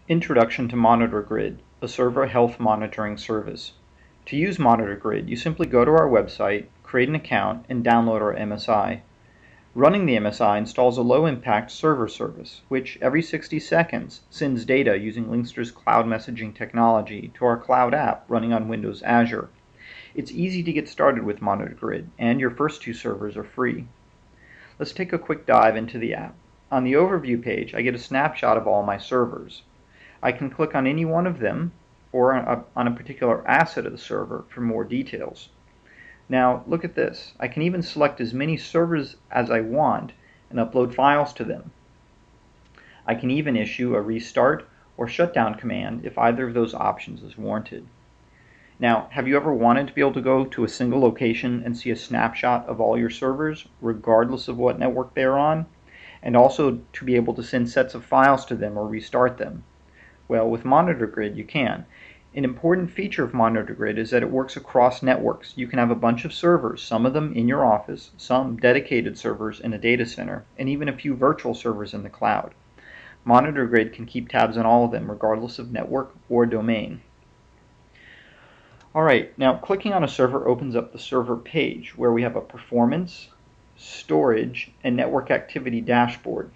Introduction to MonitorGrid, a server health monitoring service. To use MonitorGrid, you simply go to our website, create an account, and download our MSI. Running the MSI installs a low-impact server service, which every 60 seconds sends data using Linkster's cloud messaging technology to our cloud app running on Windows Azure. It's easy to get started with MonitorGrid, and your first two servers are free. Let's take a quick dive into the app. On the overview page, I get a snapshot of all my servers. I can click on any one of them or on a particular asset of the server for more details. Now look at this. I can even select as many servers as I want and upload files to them. I can even issue a restart or shutdown command if either of those options is warranted. Now, have you ever wanted to be able to go to a single location and see a snapshot of all your servers, regardless of what network they're on, and also to be able to send sets of files to them or restart them? Well, with MonitorGrid you can. An important feature of MonitorGrid is that it works across networks. You can have a bunch of servers, some of them in your office, some dedicated servers in a data center, and even a few virtual servers in the cloud. MonitorGrid can keep tabs on all of them, regardless of network or domain. Alright, now clicking on a server opens up the server page, where we have a performance, storage, and network activity dashboard.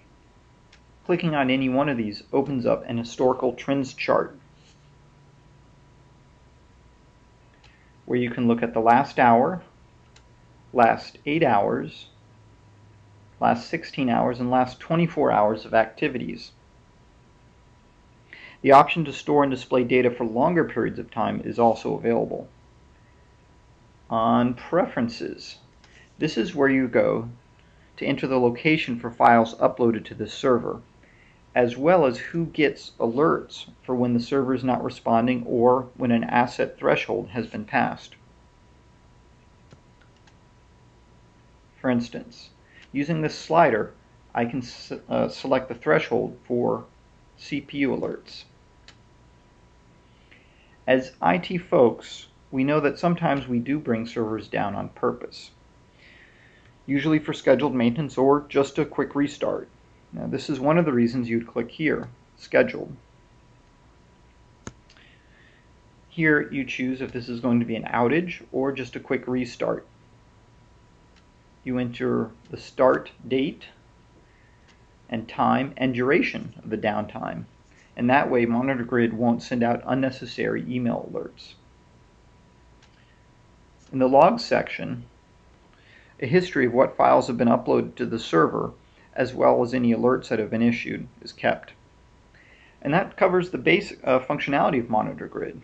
Clicking on any one of these opens up an historical trends chart, where you can look at the last hour, last 8 hours, last 16 hours, and last 24 hours of activities. The option to store and display data for longer periods of time is also available. On Preferences, this is where you go to enter the location for files uploaded to this server, as well as who gets alerts for when the server is not responding or when an asset threshold has been passed. For instance, using this slider, I can select the threshold for CPU alerts. As IT folks, we know that sometimes we do bring servers down on purpose, usually for scheduled maintenance or just a quick restart. Now, this is one of the reasons you'd click here, Scheduled. Here you choose if this is going to be an outage or just a quick restart. You enter the start date and time and duration of the downtime, and that way MonitorGrid won't send out unnecessary email alerts. In the Logs section, a history of what files have been uploaded to the server, as well as any alerts that have been issued, is kept. And that covers the basic functionality of MonitorGrid.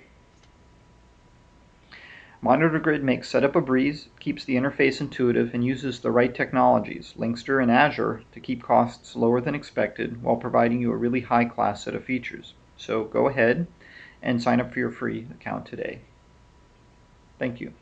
MonitorGrid makes setup a breeze, keeps the interface intuitive, and uses the right technologies, Linkster and Azure, to keep costs lower than expected while providing you a really high-class set of features. So go ahead and sign up for your free account today. Thank you.